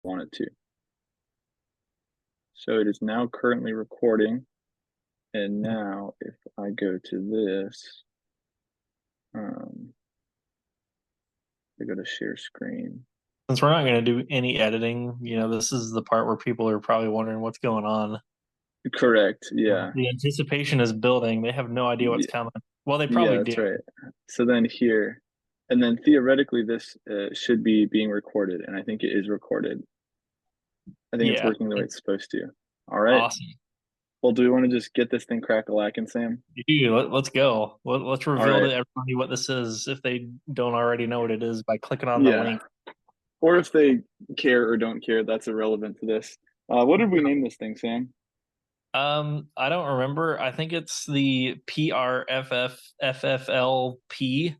want it to. So it is now currently recording. And now if I go to this, I go to share screen. Since we're not going to do any editing, this is the part where people are probably wondering what's going on. Correct. Yeah. The anticipation is building. They have no idea what's Yeah, coming. Well, they yeah, probably do. that's right. So then here, and then theoretically this should be being recorded, and I think it is recorded. I think it's Yeah, working the way it's supposed to. All right. awesome. Well, do we want to just get this thing crack-a-lacking, Sam? Dude, let's go. Let's All reveal to right. everybody what this is if they don't already know what it is by clicking on the Yeah. link. Or if they care or don't care, that's irrelevant to this. What did we name this thing, Sam? I don't remember. I think it's the PRFFFFLP.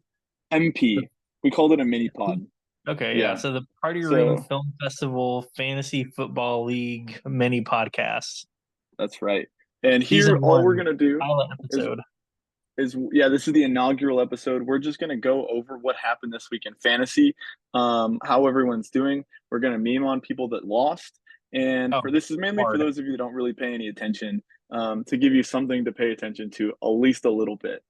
MP. We called it a mini pod. Okay, yeah. Yeah. So the Party Room So Film Festival Fantasy Football League mini podcast, that's right. And here, season all we're one, gonna do pilot is episode. yeah, this is the inaugural episode. We're just gonna go over what happened this week in fantasy, how everyone's doing. We're gonna meme on people that lost, and Oh, for this is mainly for hard. those of you that don't really pay any attention, to give you something to pay attention to at least a little bit.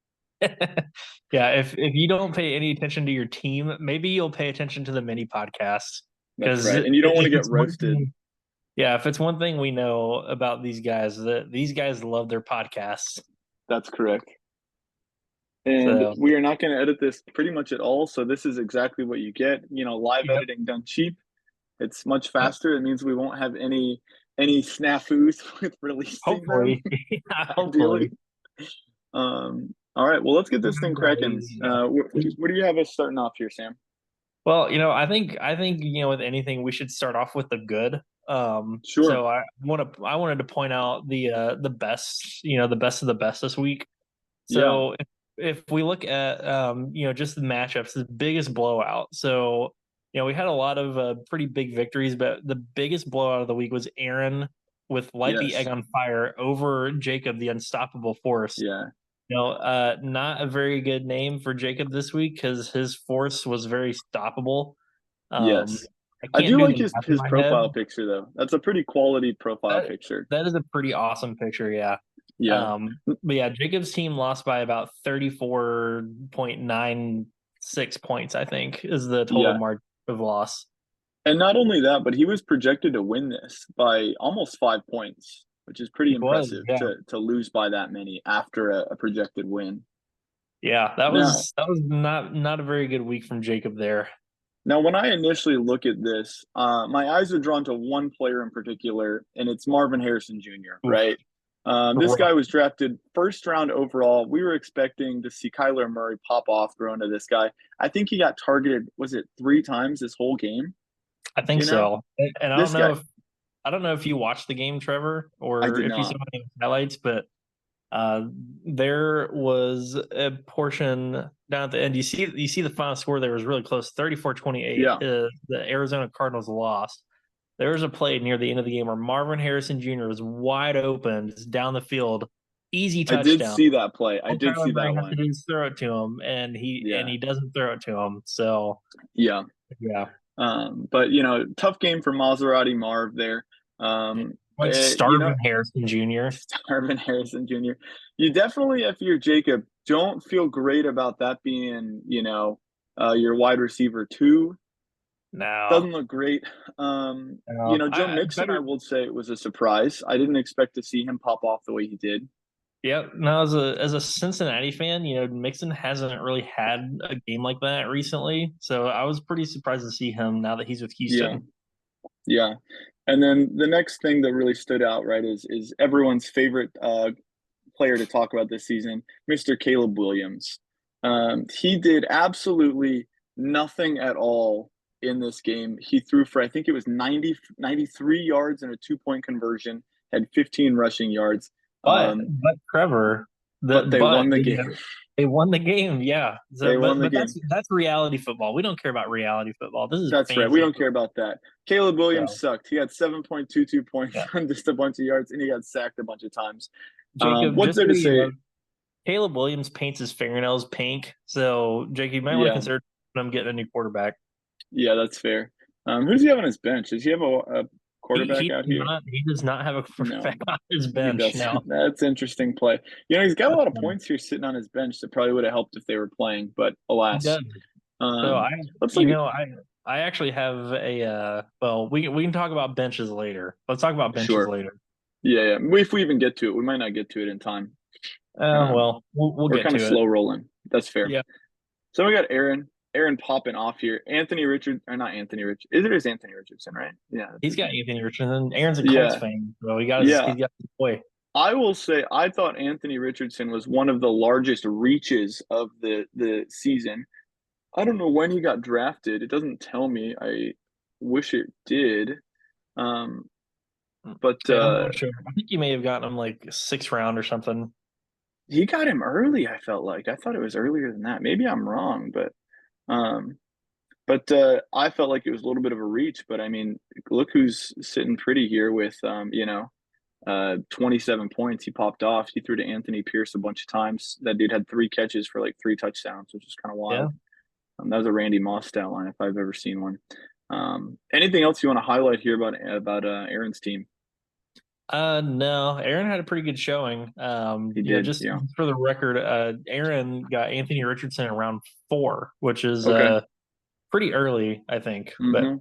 Yeah, if you don't pay any attention to your team, maybe you'll pay attention to the mini podcast. That's Because right, and you don't want to if get it's one roasted. thing, yeah, if it's one thing we know about these guys, that these guys love their podcasts. That's correct. And So, we are not going to edit this pretty much at all. So this is exactly what you get. Live yep, editing done cheap. It's much yep. faster. It means we won't have any snafus with releasing them, Hopefully, yeah, ideally. hopefully. All right. Well, let's get this thing cracking. Yeah. What do you have us starting off here, Sam? Well, I think with anything we should start off with the good. Sure. So I wanted to point out the best, the best of the best this week. Yeah. So if we look at just the matchups, the biggest blowout. So we had a lot of pretty big victories, but the biggest blowout of the week was Aaron with Light the Egg Yes. on Fire over Jacob the Unstoppable Force. Yeah. Not a very good name for Jacob this week because his force was very stoppable. Um, Yes. I I can't do do like the math in his my head. profile picture though. That's a pretty quality profile That, picture. that is a pretty awesome picture, yeah. Yeah. But yeah, Jacob's team lost by about 34.96 points, I think, is the total Yeah. margin of loss. And not only that, but he was projected to win this by almost 5 points, which is pretty He was, impressive yeah. to lose by that many after a projected win. Yeah, that Now, was that was not a very good week from Jacob there. now when I initially look at this, my eyes are drawn to one player in particular, and it's Marvin Harrison Jr., Oof, right? This rough. guy was drafted first round overall. We were expecting to see Kyler Murray pop off throwing to this guy. I think he got targeted, was it 3 times this whole game? I think You know, so. And this guy, I don't know if you watched the game, Trevor, I or did if you saw not. any highlights, but Uh, there was a portion down at the end. You see the final score there was really close, 34-28. Yeah, The Arizona Cardinals lost. There was a play near the end of the game where Marvin Harrison Jr. was wide open, just down the field, easy I did touchdown. see that play. I All did Kyler see Murray that has to one. do is throw it to him, and he and Yeah, he doesn't throw it to him. So yeah. yeah, But tough game for Maserati Marv there. like starving Harrison Jr. Marvin Harrison Jr. You definitely, if you're Jacob, don't feel great about that being, your wide receiver too. No, Doesn't look great. no, Joe I Mixon, I better. will say it was a surprise. I didn't expect to see him pop off the way he did. Yep. Now, as a Cincinnati fan, Mixon hasn't really had a game like that recently, so I was pretty surprised to see him now that he's with Yeah, Houston. yeah. And then the next thing that really stood out, right, is everyone's favorite player to talk about this season, Mr. Caleb Williams. He did absolutely nothing at all in this game. He threw for, I think it was 93 yards and a 2 point conversion, had 15 rushing yards. But Trevor, But they won the game. they won the game, yeah. So, They won but the but game. that's reality football. We don't care about reality football. This is That's right. We fantasy don't care football. about that. Caleb Williams So, sucked. He had 7.22 points yeah. on just a bunch of yards, and he got sacked a bunch of times. Jacob, What's just there so to you say? know, Caleb Williams paints his fingernails pink. So, Jake, you might want to Yeah, consider him getting a new quarterback. yeah, that's fair. Who does he have on his bench? Does he have a quarterback out here? He does not have a No, quarterback on his he bench doesn't. now. That's interesting play. He's got a lot of points here sitting on his bench that probably would have helped if they were playing, but He alas. does. So Um, let's you look. know, I actually have a well, we can talk about benches later. Let's talk about benches Sure. later. Yeah, yeah. If we even get to it, we might not get to it in time. Um, Well, we'll we're get kind of to it. slow rolling. That's fair. Yeah, So we got Aaron popping off here. Anthony Richard, or not Anthony Richard. It is Anthony Richardson, right? Yeah, that's he's his got name. Anthony Richardson. Aaron's a Colts Yeah, fan, so yeah. he's got his boy. I will say I thought Anthony Richardson was one of the largest reaches of the season. I don't know when he got drafted. It doesn't tell me. I wish it did. Um, but Yeah, I'm not sure. I think you may have gotten him like sixth round or something. he got him early, I felt like. I thought it was earlier than that. Maybe I'm wrong, um but I felt like it was a little bit of a reach, but I mean, look who's sitting pretty here with 27 points. He popped off. He threw to Anthony Pierce a bunch of times. That dude had 3 catches for like 3 touchdowns, which is kind of Yeah. wild. That was a Randy Moss stat line if I've ever seen one. Anything else you want to highlight here about Aaron's team? No, Aaron had a pretty good showing. He did, Just yeah. for the record, Aaron got Anthony Richardson in round 4, which is Okay. pretty early, I think, Mm-hmm.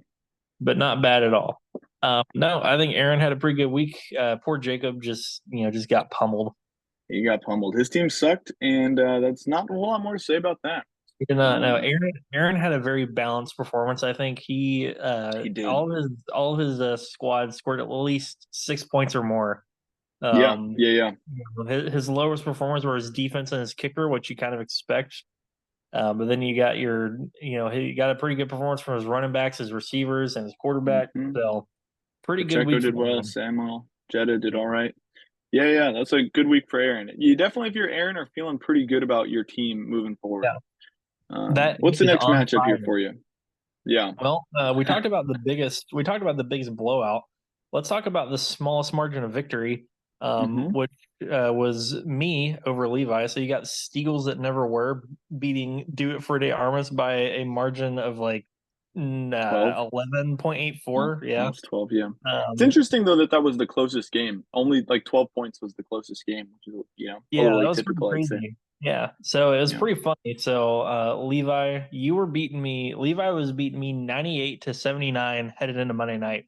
but not bad at all. No, I think Aaron had a pretty good week. Poor Jacob just got pummeled. He got pummeled. His team sucked, and that's not a whole lot more to say about that. He did not. No, Um, Aaron had a very balanced performance. I think he he did. all of his squad scored at least 6 points or more. Yeah, Um, yeah, yeah. his lowest performers were his defense and his kicker, which you kind of expect. But then you got he got a pretty good performance from his running backs, his receivers, and his quarterback. Mm-hmm. So pretty good Pacheco week for did well. Aaron. Samuel, Jetta did Yeah. all right. Yeah, yeah, that's a good week for Aaron. You definitely, if you're Aaron, are feeling pretty good about your team moving forward. Yeah. That What's he the is next on matchup here fire. for you? Yeah. Well, we talked about the biggest blowout. Let's talk about the smallest margin of victory, Mm-hmm. which was me over Levi. So you got Steagles that never were beating Do It for Day Armas by a margin of like 12. 11.84. Yeah. Almost 12, yeah. It's Um, interesting though that was the closest game. Only like 12 points was the closest game, which is a yeah, little that was pretty atypical, I'd say. crazy. Yeah. So it was Yeah. pretty funny. So Levi was beating me 98-79 headed into Monday night.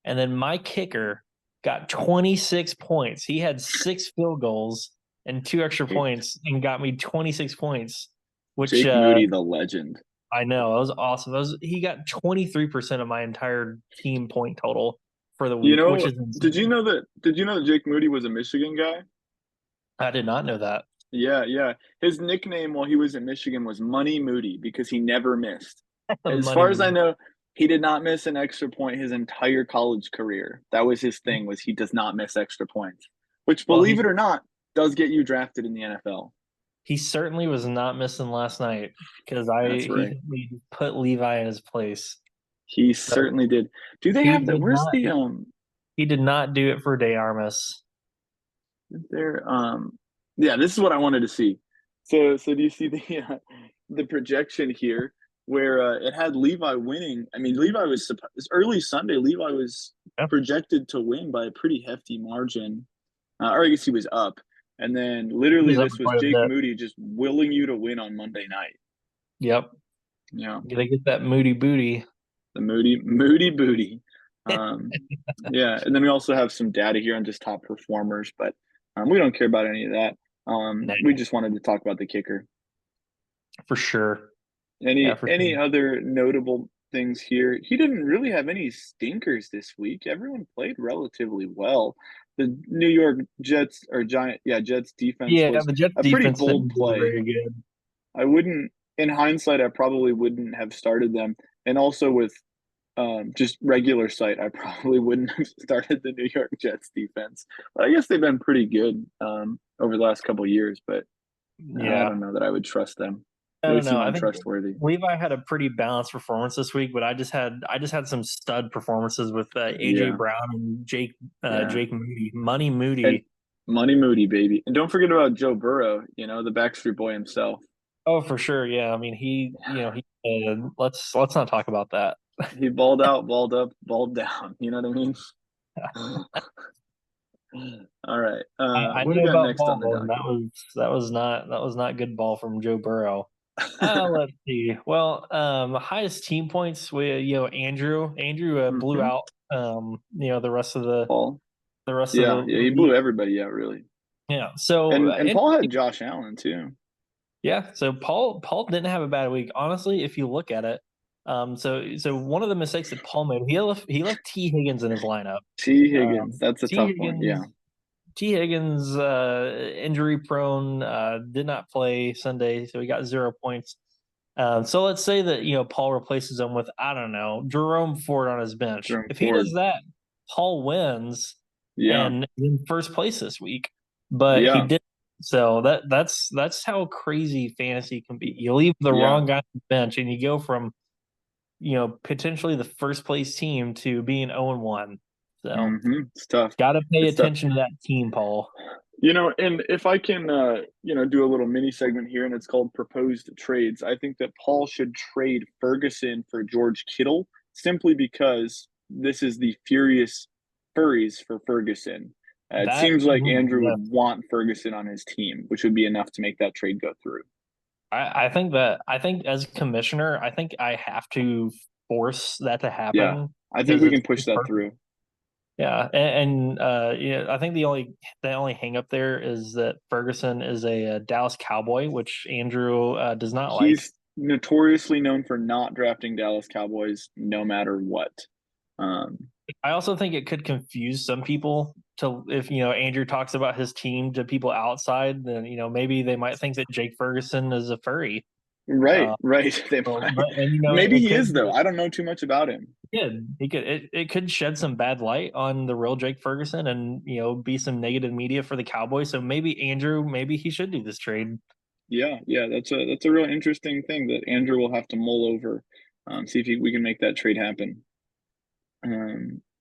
And then my kicker got 26 points. He had 6 field goals and 2 extra points and got me 26 points, which Jake Moody, the legend. I know that was awesome. He got 23% of my entire team point total for the You week, which know, is did you insane. know that? Did you know that Jake Moody was a Michigan guy? I did not know that. Yeah, yeah. His nickname while he was at Michigan was Money Moody because he never missed. As Money far as I move. know, he did not miss an extra point his entire college career. That was his thing, was he does not miss extra points, which, Well, believe it or not, does get you drafted in the NFL. he certainly was not missing last night because That's right. he put Levi in his place. He So certainly did. Do they he have the did where's not the he did not do it for De Armas. there yeah, this is what I wanted to see. So do you see the projection here where it had Levi winning? I mean, Levi was it's early Sunday. Levi was Yeah. projected to win by a pretty hefty margin, or I guess he was up. And then He literally, was up this was quite a Jake bit. Moody just willing you to win on Monday night. Yep. Yeah, Gotta get that moody booty. the Moody booty. Um, yeah, and then we also have some data here on just top performers, but we don't care about any of that. Nah, We just wanted to talk about the kicker. for sure. Yeah, Any for any sure. other notable things here? He didn't really have any stinkers this week. Everyone played relatively well. The New York Jets or Jets defense Yeah, was the Jets a pretty defense bold didn't do play. very good. I wouldn't, in hindsight, I probably wouldn't have started them. And also with just regular sight, I probably wouldn't have started the New York Jets defense. But I guess they've been pretty good over the last couple of years, but I Yeah. don't know that I would trust them. I They don't know. seem I think untrustworthy. Levi had a pretty balanced performance this week, but I just had some stud performances with AJ Yeah, Brown and yeah. Jake Moody, Money And Moody. Money Moody, baby. And don't forget about Joe Burrow, the Backstreet Boy himself. Oh, for sure. Yeah. I mean, he let's not talk about that. He balled out, balled up, balled down. You know what I mean? All right. I What do knew we got about next on the ball, and docket? that was not good ball from Joe Burrow. Let's see. Well, highest team points with Andrew blew Mm-hmm. out the rest of Paul. the rest of Yeah, yeah, the he blew week. everybody out really. Yeah. So And Paul had Josh Allen too. yeah, so Paul didn't have a bad week. Honestly, if you look at it, so one of the mistakes that Paul made, he left T Higgins in his lineup. T. Higgins, Um, that's a T tough one. Yeah. Higgins T Higgins injury prone, did not play Sunday, so he got 0 points. So let's say that Paul replaces him with, I don't know, Jerome Ford on his bench. Jerome If he does Ford. that, Paul wins Yeah. and in first place this week. But he Yeah. did. So that's how crazy fantasy can be. You leave the Yeah. wrong guy on the bench and you go from potentially the first place team to being 0-1. So Mm-hmm. It's tough. got to pay It's tough. attention to that team, Paul. And if I can, do a little mini segment here, and it's called proposed trades. I think that Paul should trade Ferguson for George Kittle simply because this is the furious furries for Ferguson. It That seems like Andrew yeah, would want Ferguson on his team, which would be enough to make that trade go through. I think as commissioner, I think I have to force that to Yeah, happen I think because we can push it's that perfect. through. Yeah, I think the only hang up there is that Ferguson is a Dallas Cowboy, which Andrew does not like. He's notoriously known for not drafting Dallas Cowboys no matter what. Um, I also think it could confuse some people to if Andrew talks about his team to people outside, then maybe they might think that Jake Ferguson is a furry. right, Uh, right. They so, might. but and Maybe it he could is though. I don't know too much about him. it could shed some bad light on the real Jake Ferguson and be some negative media for the Cowboys. So maybe Andrew, maybe he should do this trade. Yeah, yeah. That's a real interesting thing that Andrew will have to mull over. See if we can make that trade happen.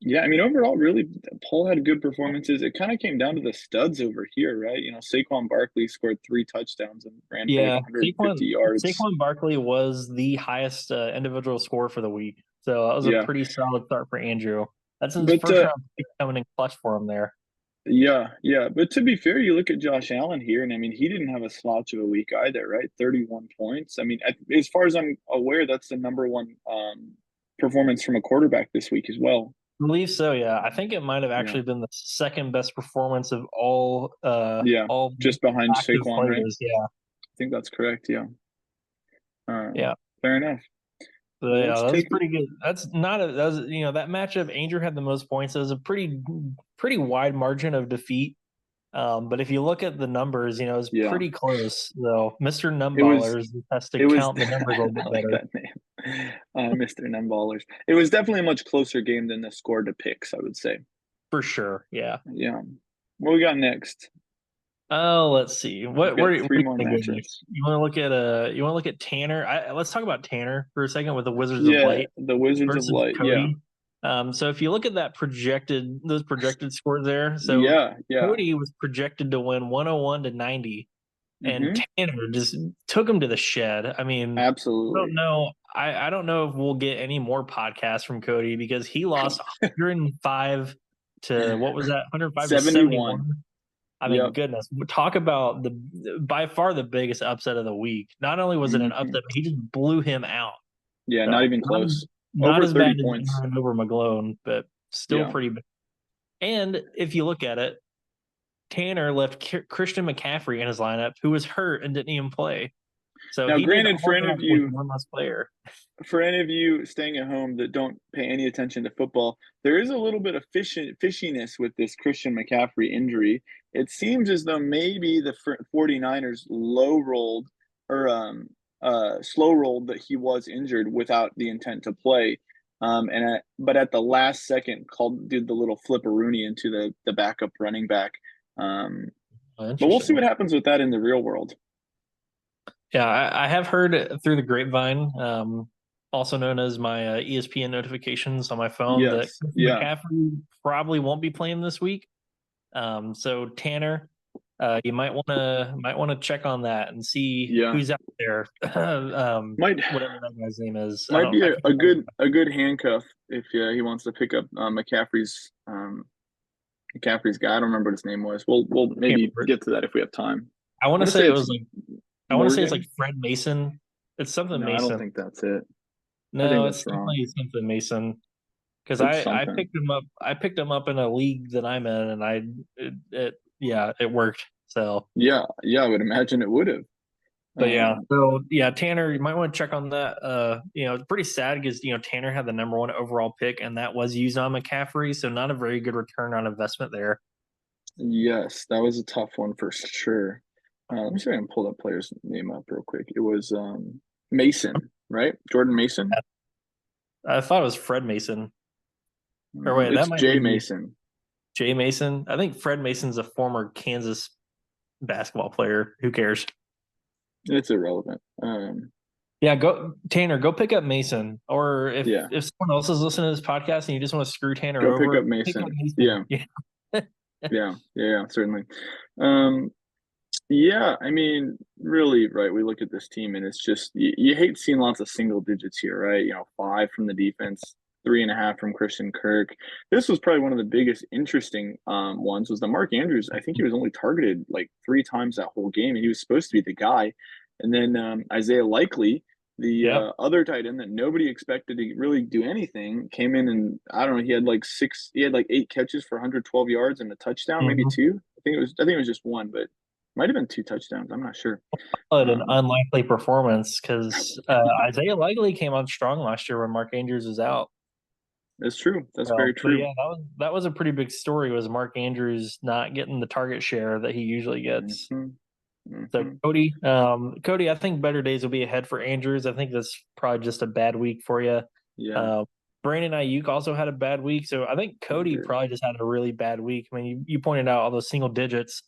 Yeah, I mean, overall, really, Paul had good performances. It kind of came down to the studs over here, right? Saquon Barkley scored 3 touchdowns and ran for like Yeah, 150 yards. Saquon Barkley was the highest individual score for the week, so that was a Yeah, pretty solid start for Andrew. That's his but first round pick coming in clutch for him there. yeah, yeah. But to be fair, you look at Josh Allen here, and I mean, he didn't have a slouch of a week either, right? 31 points. I mean, as far as I'm aware, that's the number one performance from a quarterback this week as well. I believe so. Yeah, I think it might have Yeah, actually been the second best performance of yeah. all Just behind active Saquon, right? players. Yeah, I think that's correct. Yeah. yeah. Fair enough. So Well, yeah, let's that was take pretty good. That's not a that was that matchup. Andrew had the most points. It was a pretty wide margin of defeat. But if you look at the numbers, it's yeah. pretty close. So Mr. It was Numballers has to it was count the numbers a little I bit like better that name. Mr. Numballers. It was definitely a much closer game than the score depicts, I would say. for sure. Yeah. Yeah. What we got next? Oh, let's see. We've What got where three you more want to go next? matchups. You want to look at Tanner? Let's talk about Tanner for a second with the Wizards of Yeah, Light the Wizards of versus Light. Yeah. Cody. So if you look at those projected scores there, so Yeah, yeah. Cody was projected to win 101-90, and Mm-hmm. Tanner just took him to the shed. I mean, I don't Absolutely. know. I don't know if we'll get any more podcasts from Cody because he lost 105 to what was that? 105 to 71. 71. I mean, Yep. goodness, talk about the by far the biggest upset of the week. Not only was it an Mm-hmm. upset, but he just blew him out. Yeah, not So even close. not Over as 30 bad as points. Aaron over McGlone, but still Yeah. pretty bad. And if you look at it, Tanner left Christian McCaffrey in his lineup, who was hurt and didn't even play. So Now, he did granted, all that with one less player. for any of you staying at home that don't pay any attention to football, there is a little bit of fishiness with this Christian McCaffrey injury. It seems as though maybe the 49ers low rolled or slow rolled that he was injured without the intent to play. But at the last second, did the little flipperoonie into the backup running back. Um, Oh, but we'll see interesting. what happens with that in the real world. Yeah, I have heard through the grapevine, also known as my ESPN notifications on my phone, that Yes, Christian yeah, McCaffrey probably won't be playing this week. So Tanner, You might want to check on that and see Yeah, who's out there. might Whatever that guy's name is. I might don't. be I a, can't a remember. good a good handcuff if he wants to pick up McCaffrey's guy. I don't remember what his name was. We'll Can't maybe remember. get to that if we have time. I I want to want to say say it it's was like I want to say it's like Morgan. Fred Mason. It's something No, I don't Mason. think that's it. I think No, it's that's wrong. definitely something Mason. Because It's I something. picked him up. I picked him up in a league that I'm in, and yeah, it worked. So, Yeah, yeah, I would imagine it would have. but yeah, Um, so yeah, Tanner, you might want to check on that. It's pretty sad because Tanner had the number one overall pick, and that was used on McCaffrey, so not a very good return on investment there. yes, that was a tough one for sure. Let me see if I can pull that player's name up real quick. It was Mason, right? Jordan Mason. I thought it was Fred Mason, or wait, that It's might Jay be Mason. Jay Mason. I think Fred Mason's a former Kansas basketball player. Who cares? It's irrelevant. Yeah, go Tanner, go pick up Mason. Or Yeah, if someone else is listening to this podcast and you just want to screw Tanner go pick up over, pick up Mason. Mason. Yeah, Yeah. yeah, certainly. Um, yeah, I mean, really, right? We look at this team, and it's just you hate seeing lots of single digits here, right? Five from the defense, 3.5 from Christian Kirk. This was probably one of the biggest interesting ones. Was the Mark Andrews? I think he was only targeted like 3 times that whole game, and he was supposed to be the guy. And then Isaiah Likely, the Yep. other tight end that nobody expected to really do anything, came in and I don't know. He had like 8 catches for 112 yards and a touchdown, maybe Mhm. two. I think it was just one, but might have been 2 touchdowns. I'm not sure. But an Um, unlikely performance because Isaiah Likely came on strong last year when Mark Andrews was out. it's true. That's So, very but true. yeah, that was a pretty big story. Was Mark Andrews not getting the target share that he usually gets? Hmm. So Hmm. Cody, I think better days will be ahead for Andrews. I think that's probably just a bad week for you. Yeah, Uh, Brandon Ayuk also had a bad week, so I think he Cody did. probably just had a really bad week. I mean, you pointed out all those single digits.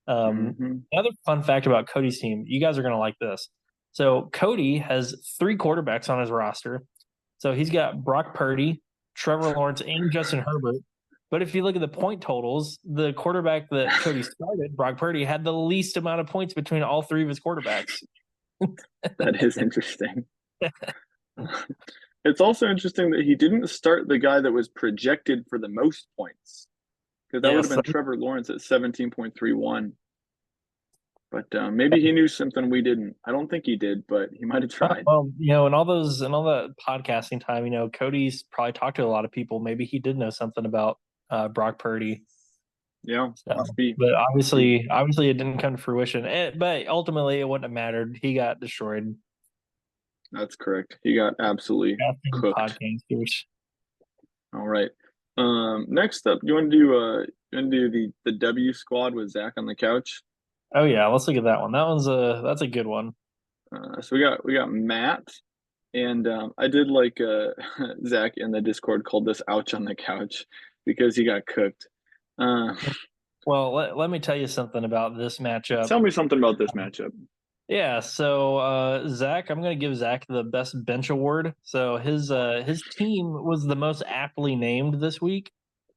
Hmm. Another fun fact about Cody's team, you guys are going to like this. So Cody has 3 quarterbacks on his roster. So he's got Brock Purdy, Trevor Lawrence, and Justin Herbert. But if you look at the point totals, the quarterback that Cody started, Brock Purdy, had the least amount of points between all three of his quarterbacks. That is interesting. It's also interesting that he didn't start the guy that was projected for the most points, because that would have Yes. been Trevor Lawrence at 17.31. But maybe he knew something we didn't. I don't think he did, but he might have tried. Well, and all that podcasting time, Cody's probably talked to a lot of people. Maybe he did know something about Brock Purdy. Yeah, So, must be. but Must be. obviously, it didn't come to fruition. But ultimately, it wouldn't have mattered. He got destroyed. That's correct. He got absolutely cooked. Podcasters. All right. Next up, you want to do the W squad with Zach on the couch? Oh yeah, let's look at that one. That's a good one. So we got Matt, and I did like Zach in the Discord called this "ouch on the couch" because he got cooked. Uh, Well, let me tell you something about this matchup. Tell me something about this matchup. Yeah, so Zach, I'm gonna give Zach the best bench award. So his team was the most aptly named this week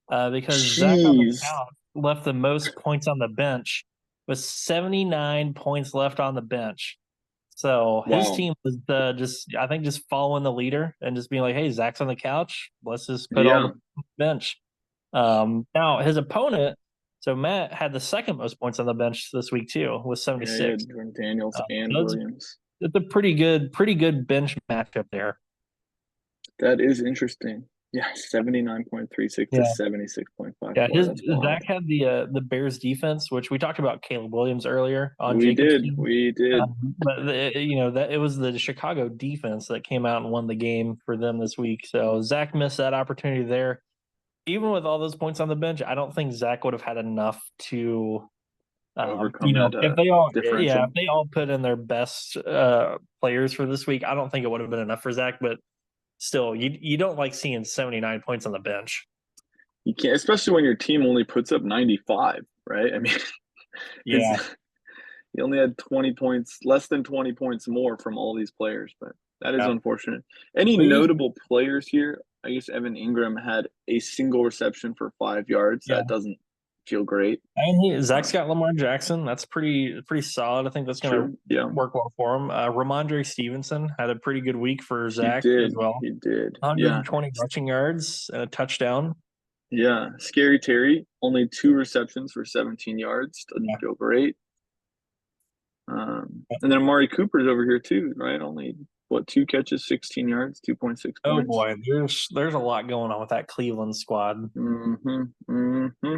because Zach on the Jeez. couch left the most points on the bench with 79 points left on the bench. So his Wow. team was I think just following the leader and just being like, hey, Zach's on the couch. Let's just put all Yeah. the bench. Now his opponent, so Matt had the second most points on the bench this week too, with Yeah, he 76. had Jordan Daniels and So Williams. it's a pretty good bench matchup there. That is interesting. Yeah, 79.36 to Yeah. Yeah, 76.54. his That's wild. Zach had the Bears defense, which we talked about Caleb Williams earlier on We Jacob's did. team. We did. But that it was the Chicago defense that came out and won the game for them this week. So Zach missed that opportunity there. Even with all those points on the bench, I don't think Zach would have had enough to, Overcome that if differential. they all put in their best players for this week, I don't think it would have been enough for Zach. But still, you don't like seeing 79 points on the bench. You can't, especially when your team only puts up 95, right? I mean, his Yeah. he only had 20 points, less than 20 points more from all these players, but that is Yeah. unfortunate. Any But notable players here? I guess Evan Ingram had a single reception for 5 yards. yeah. That doesn't feel great. And Zach's got Lamar Jackson. That's pretty solid. I think that's going to True. Yeah, work well for him. Ramondre Stevenson had a pretty good week for he Zach as did. well. He did. Yeah. 120 rushing yards and a touchdown. Yeah. Scary Terry, only 2 receptions for 17 yards. Doesn't Yeah. feel great. And then Amari Cooper's over here too, right? Only what, 2 catches, 16 yards, 2.6 Oh points. boy, there's a lot going on with that Cleveland squad. Mm-hmm. Mm-hmm.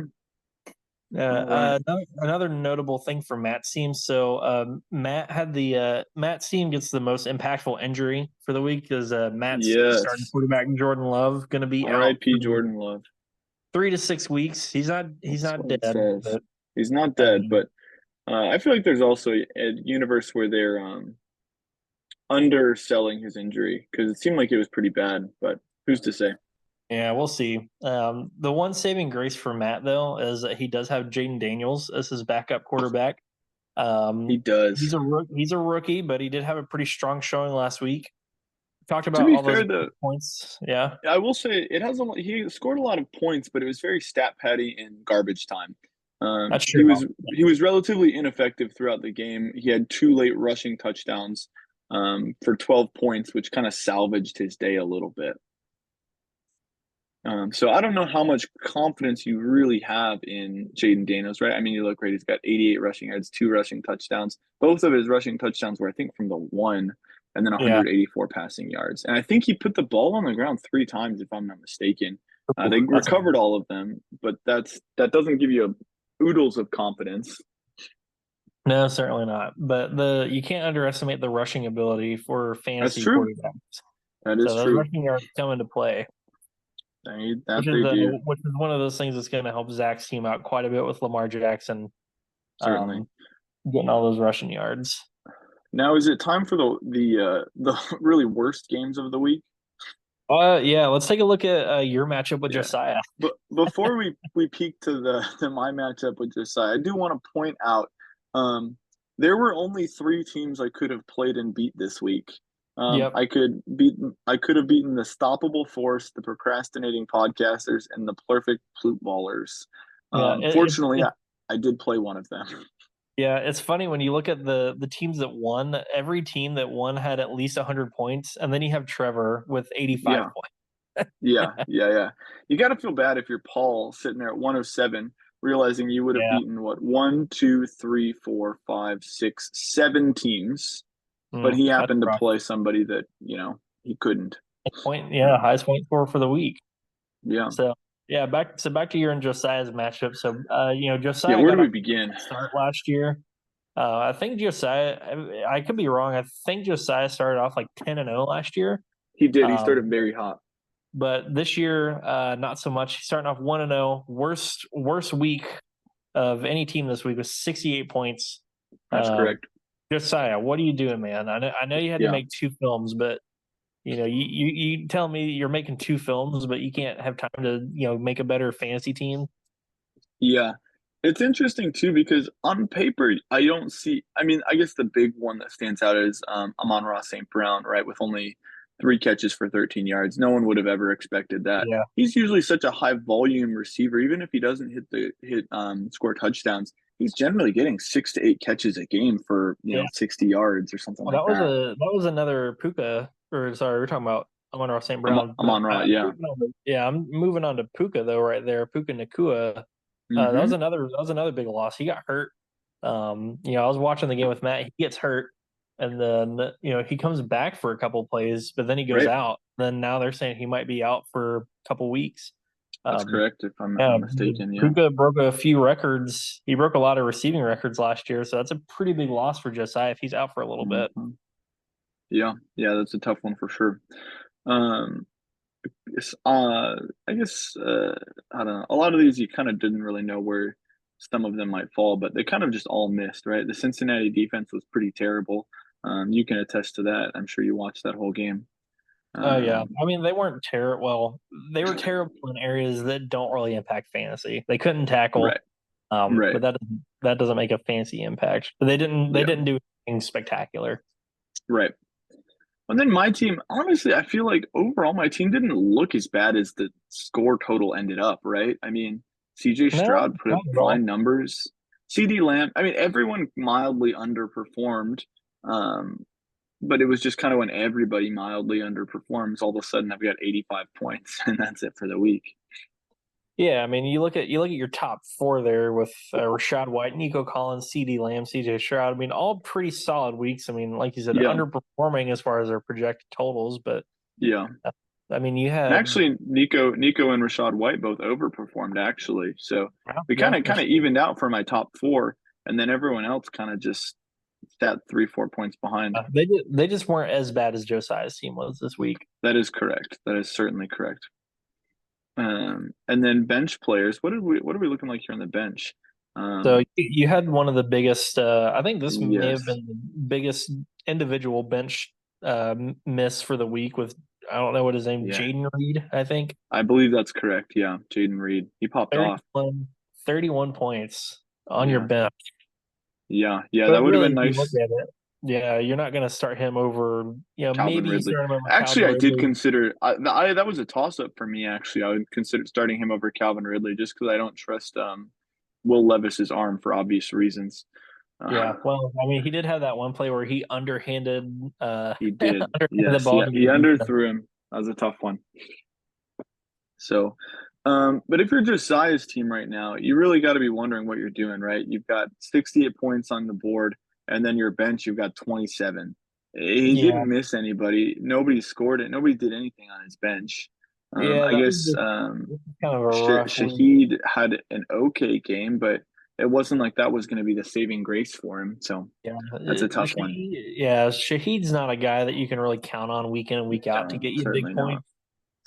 All right. Another notable thing for Matt's team. So Matt's team gets the most impactful injury for the week because Matt's starting Yes. quarterback Jordan Love going to be out R.I.P. for Jordan Love. 3 to 6 weeks. He's That's not what it dead, says. but He's not dead, um, but I feel like there's also a universe where they're underselling his injury because it seemed like it was pretty bad, but who's to say? yeah, we'll see. The one saving grace for Matt though is that he does have Jaden Daniels as his backup quarterback. He does. He's a rookie, but he did have a pretty strong showing last week. Talked To about be all those fair, though, points. Yeah, I will say he scored a lot of points, but it was very stat patty in garbage time. that's He true. was relatively ineffective throughout the game. He had 2 late rushing touchdowns for 12 points, which kind of salvaged his day a little bit. So I don't know how much confidence you really have in Jaden Daniels, right? I mean, you look great. He's got 88 rushing yards, 2 rushing touchdowns. Both of his rushing touchdowns were, I think, from the one, and then Yeah, 184 passing yards. And I think he put the ball on the ground 3 times, if I'm not mistaken. They that's recovered all of them, but that doesn't give you oodles of confidence. no, certainly not. But the you can't underestimate the rushing ability for That's fantasy true. quarterbacks. That So is those true. rushing yards come into play, That they do, which is one of those things that's going to help Zach's team out quite a bit with Lamar Jackson certainly. um, getting all those rushing yards. Now, is it time for the really worst games of the week? Yeah, let's take a look at your matchup with Yeah. Josiah. But before we peek to the to my matchup with Josiah, I do want to point out um, there were only 3 teams I could have played and beat this week. Yep. I could have beaten the Stoppable Force, the Procrastinating Podcasters, and the Perfect Flute Ballers. Yeah. Fortunately, I did play one of them. Yeah, it's funny when you look at the teams that won. Every team that won had at least 100 points, and then you have Trevor with 85 Yeah, points. yeah. You got to feel bad if you're Paul sitting there at 107, realizing you would have Yeah, beaten what, one, two, three, four, five, six, 7 teams, but he that's happened to rough. play somebody that he couldn't. Yeah, Um, highest point score for the week. yeah, So yeah, back to your and Josiah's matchup. So yeah. Josiah Where got do we off begin? to a start last year. I think Josiah. I could be wrong. I think Josiah started off like 10-0 last year. He did. He started Um, very hot. but this year, not so much. He's starting off 1-0. Worst week of any team this week was 68 points. That's Um, correct. Josiah, what are you doing, man? I know you had to Yeah, make 2 films, but you tell me you're making 2 films, but you can't have time to make a better fantasy team. yeah. It's interesting too because on paper I don't see. I mean, I guess the big one that stands out is Amon-Ra St. Brown, right? With only 3 catches for 13 yards. No one would have ever expected that. Yeah, He's usually such a high volume receiver, even if he doesn't hit score touchdowns. He's generally getting 6 to 8 catches a game for yeah. 60 yards or something Well, like that. that was another Puka, or sorry, we're talking about Amon-Ra St. Brown. But Amon-Ra, yeah. I'm moving on to Puka though, right there. Puka Nakua. Mm-hmm. That was another big loss. He got hurt. I was watching the game with Matt. He gets hurt, and then he comes back for a couple plays, but then he goes Right. out. Then now they're saying he might be out for a couple weeks. That's Um, correct, if I'm yeah, not mistaken. Yeah. Puka broke a few records. He broke a lot of receiving records last year, so that's a pretty big loss for Josiah if he's out for a little bit. Mm-hmm. Yeah. Yeah. That's a tough one for sure. Um, I guess I don't know. A lot of these you kind of didn't really know where some of them might fall, but they kind of just all missed, right? The Cincinnati defense was pretty terrible. You can attest to that. I'm sure you watched that whole game. Oh yeah, Um, I mean they weren't terrible. Well, they were terrible in areas that don't really impact fantasy. They couldn't tackle, right, right, but that doesn't make a fancy impact. But they yeah, didn't do anything spectacular. right. And then my team, honestly, I feel like overall my team didn't look as bad as the score total ended up, right? I mean, CJ No, Stroud put up not at fine all. numbers. CD Lamb, I mean, everyone mildly underperformed. Um, but it was just kind of when everybody mildly underperforms, all of a sudden I've got 85 points, and that's it for the week. Yeah, I mean, you look at your top four there with Rashad White, Nico Collins, C.D. Lamb, C.J. Stroud. I mean, all pretty solid weeks. I mean, like you said, Yeah, underperforming as far as their projected totals, but yeah. uh, I mean, you And had actually, Nico and Rashad White both overperformed actually. So yeah, we yeah, kind that's of evened out for my top four, and then everyone else kind of just sat 3-4 points behind. they just weren't as bad as Josiah's team was this week. That is correct. That is certainly correct. And then bench players. What are we looking like here on the bench? So Um, you had one of the biggest. I think this may have yes, been the biggest individual bench miss for the week with I don't know what his name, yeah, Jaden Reed, I think. I believe that's correct. Yeah, Jaden Reed. He popped off. 31, 31 points on your Yeah, bench. yeah. That But would have really, been if you look nice. at it, yeah, you're not going to start him over. Calvin Maybe you Ridley. start him over Actually, Calvin I did Ridley. consider that was a toss up for me. Actually, I would consider starting him over Calvin Ridley just because I don't trust Will Levis's arm for obvious reasons. Yeah, Uh, well, I mean, he did have that one play where he underhanded, he did. underhanded the Yes, ball yeah, to he your defense. underthrew him. That was a tough one. So, but if you're Josiah's team right now, you really got to be wondering what you're doing, right? You've got 68 points on the board, and then your bench, you've got 27. He Yeah, didn't miss anybody. Nobody scored it. Nobody did anything on his bench. yeah, I that was guess just this is kind of a rough week. Shahid had an okay game, but it wasn't like that was going to be the saving grace for him. So Yeah, that's a tough one. Shahid's not a guy that you can really count on week in and week out to No, get you big certainly not. points.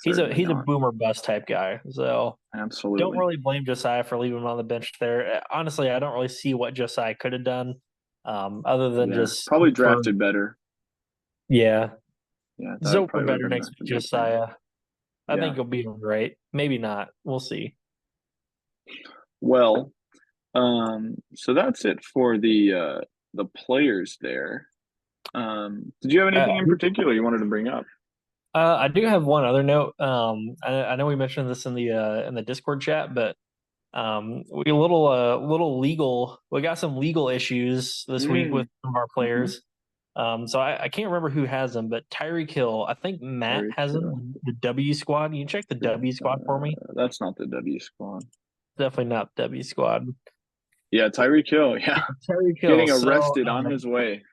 He's a Certainly he's a not. boomer bust type guy. So don't Absolutely. really blame Josiah for leaving him on the bench there. Honestly, I don't really see what Josiah could have done, other than Yeah. just Probably hope for drafted better. Yeah. Yeah, that Zope for probably would have better been next week, the big thing. Josiah. I Yeah. think he'll be all right. Maybe not. We'll see. Well, so that's it for the players there. Did you have Uh, anything in particular you wanted to bring up? I do have one other note. I know we mentioned this in the Discord chat, but we a little legal. We got some legal issues this week with Mm, some of our hmm. players. So I can't remember who has them, but Tyreek Hill, I think Matt Tyreek has Hill. them. The W squad. Can you check the W squad for me? That's not the W squad. Definitely not W squad. Yeah, Tyreek Hill. Yeah, Tyreek Hill. getting So arrested on his way.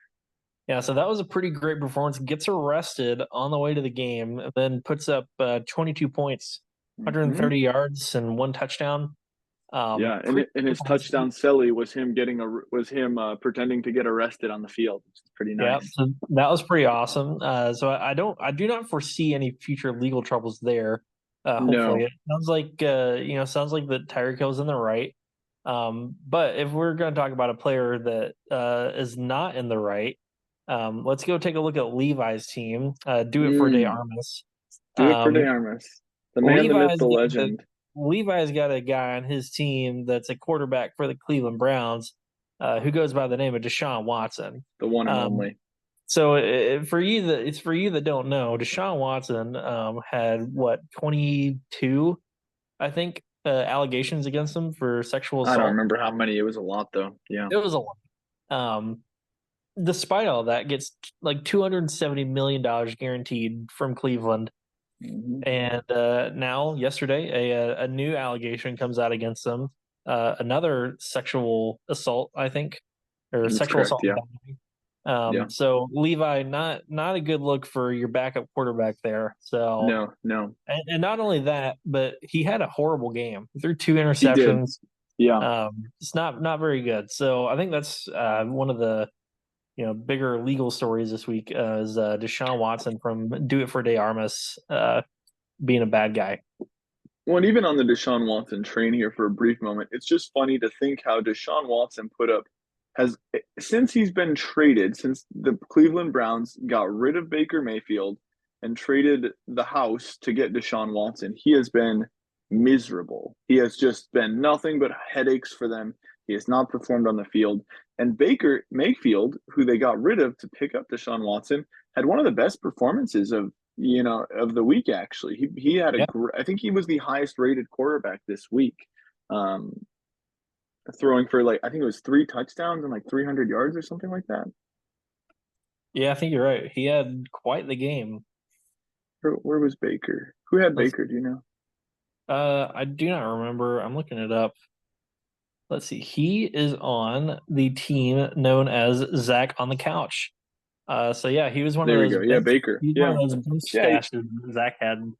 yeah, so that was a pretty great performance. Gets arrested on the way to the game, then puts up 22 points, Hmm. 130 yards, and one touchdown. Yeah, and Pretty and his performance. touchdown celly was him pretending to get arrested on the field, which is pretty Yeah, nice. so that was pretty awesome. So I do not foresee any future legal troubles there. Hopefully, No. it sounds like sounds like that Tyreek Hill's in the right. But if we're going to talk about a player that is not in the right, let's go take a look at Levi's team. Do it for Day Mm, Armas. do it for Um, DeArmas. The man, the myth, Levi's the got a, legend. Levi's got a guy on his team that's a quarterback for the Cleveland Browns, who goes by the name of Deshaun Watson. The one and Um, only. so it's for you that don't know, Deshaun Watson had what 22, I think, allegations against him for sexual I don't assault. remember how many. It was a lot though. Yeah. It was a lot. Um, Despite all that, gets like $270 million guaranteed from Cleveland. Hmm. And now, yesterday, a new allegation comes out against them. Another sexual assault, I think, or That's sexual correct. assault. Yeah. Yeah. So Levi, not a good look for your backup quarterback there. So, No, no. and not only that, but he had a horrible game. He threw two He did. interceptions. Yeah. It's not very good. So I think that's one of the bigger legal stories this week is Deshaun Watson from Do It for Day Armas being a bad guy. Well, and even on the Deshaun Watson train here for a brief moment, it's just funny to think how Deshaun Watson put up has since he's been traded, since the Cleveland Browns got rid of Baker Mayfield and traded the house to get Deshaun Watson, he has been miserable. He has just been nothing but headaches for them. He has not performed on the field. And Baker Mayfield, who they got rid of to pick up Deshaun Watson, had one of the best performances of the week. Actually, he had Yeah. I think he was the highest rated quarterback this week. um, throwing for like I think it was 3 touchdowns and like 300 yards or something like that. Yeah, I think you're right. He had quite the game. Where was Baker? Who had Let's, Baker? Do you know? I do not remember. I'm looking it up. Let's see. He is on the team known as Zach on the Couch. So yeah, he was one of There we those go. Yeah, bench. Baker. He's one of Yeah, those bench yeah, stashes Zach had.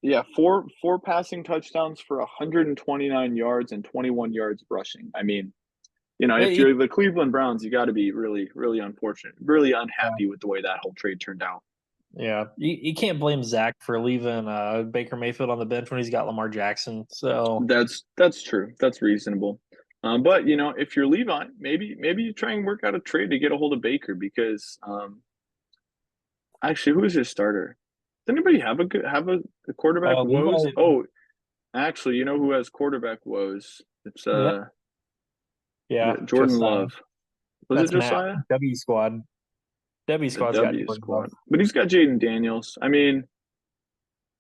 yeah. Four passing touchdowns for 129 yards and 21 yards rushing. I mean, if He- you're the Cleveland Browns, you got to be really, really unfortunate, really yeah, unhappy with the way that whole trade turned out. yeah. You can't blame Zach for leaving Baker Mayfield on the bench when he's got Lamar Jackson. So That's true. That's reasonable. But if you're Levi, maybe you try and work out a trade to get a hold of Baker because actually, who is his starter? Does anybody a quarterback woes? Levi, Oh, actually, you know who has quarterback woes? It's yeah, yeah, Jordan Josiah. Love. Was it That's Matt Josiah? W Squad. W The Squad's got W Jordan Love. squad. But he's got Jaden Daniels. I mean,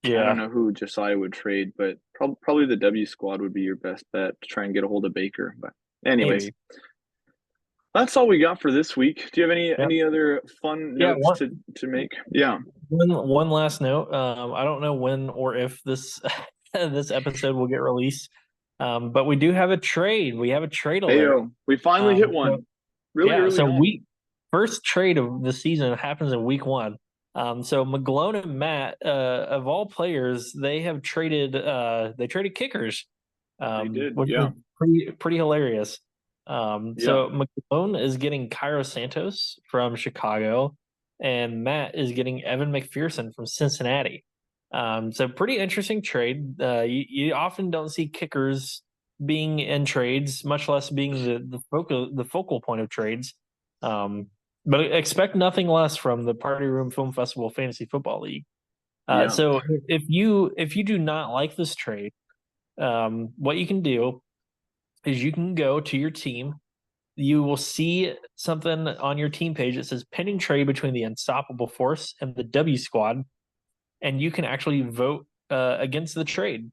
I don't Yeah, know who Josiah would trade, but probably the W squad would be your best bet to try and get a hold of Baker. But anyways, maybe. that's all we got for this week. Do you have any Yeah, any other fun yeah. notes to make? Yeah. One last note. I don't know when or if this this episode will get released, but we do have a trade. We have a trade alert. Heyo, we finally hit So one really yeah, early so on. week first trade of the season happens in week one. So McGlone and Matt, of all players, they traded kickers, They did. which Yeah. was pretty hilarious. Yeah. So McGlone is getting Cairo Santos from Chicago, and Matt is getting Evan McPherson from Cincinnati. So pretty interesting trade. You often don't see kickers being in trades, much less being the focal point of trades. Um, but expect nothing less from the Party Room Film Festival Fantasy Football League. Yeah. So if you do not like this trade, what you can do is you can go to your team. You will see something on your team page that says pending trade between the Unstoppable Force and the W Squad, and you can actually vote against the trade.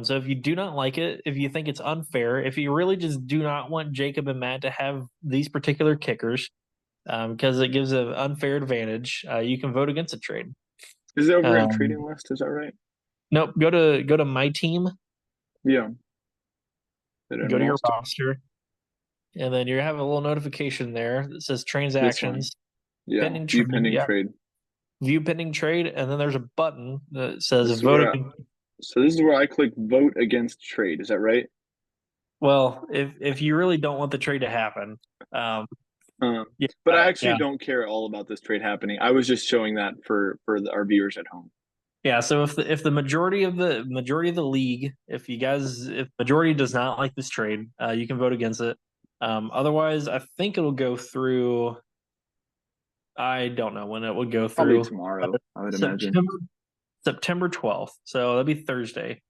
So if you do not like it, if you think it's unfair, if you really just do not want Jacob and Matt to have these particular kickers, because it gives an unfair advantage, you can vote against a trade. Is it over in Um, trading list? Is that right? nope. Go to my team. Yeah. I didn't Go to your lost it. roster, and then you have a little notification there that says This one. transactions Yeah. pending View trade. pending Yeah, trade. view pending trade, and then there's a button that says This is vote where against. so this is where I click vote against trade. Is that right? Well, if you really don't want the trade to happen, um, Um, yeah, but I actually yeah, don't care at all about this trade happening. I was just showing that for our viewers at home. yeah. So if the majority of the league, if majority does not like this trade, you can vote against it. Otherwise, I think it'll go through. I don't know when it would go Probably through. tomorrow, I would imagine. September 12th. So that'll be Thursday.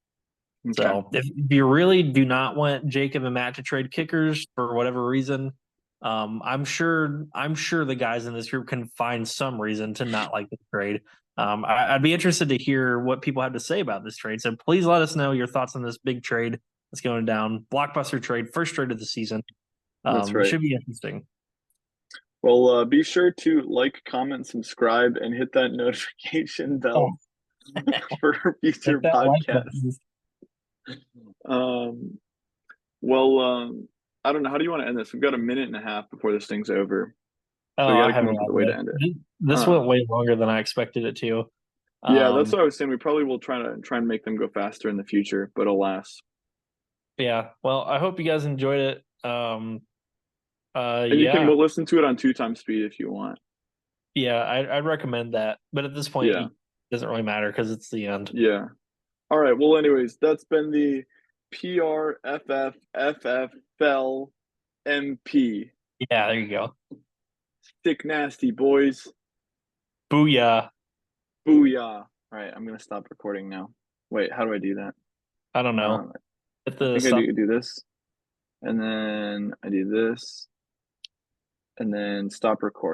Okay. So if you really do not want Jacob and Matt to trade kickers for whatever reason, I'm sure the guys in this group can find some reason to not like the trade. I'd be interested to hear what people have to say about this trade. So please let us know your thoughts on this big trade that's going down. Blockbuster trade, first trade of the season. That's It right. should be interesting. Well, be sure to like, comment, subscribe, and hit that notification Oh, bell for future hit that like podcasts. button. Um, well, I don't know. How do you want to end this? We've got a minute and a half before this thing's over, so Oh, we got I to have come no up with a way to idea. end it. This Uh, went way longer than I expected it to. yeah, that's Um, what I was saying. We probably will try and make them go faster in the future, but alas. yeah. Well, I hope you guys enjoyed it. And you can Yeah, listen to it on 2 times speed if you want. yeah. I'd recommend that, but at this point, Yeah, it doesn't really matter because it's the end. yeah. All right. Well, anyways, that's been the PRFFFFLMP. Yeah, there you go. Stick nasty, boys. Booyah! Booyah. All right, I'm gonna stop recording now. Wait, how do I do that? I don't know. Um, Hit I the think I stop. do this, and then I do this, and then stop recording.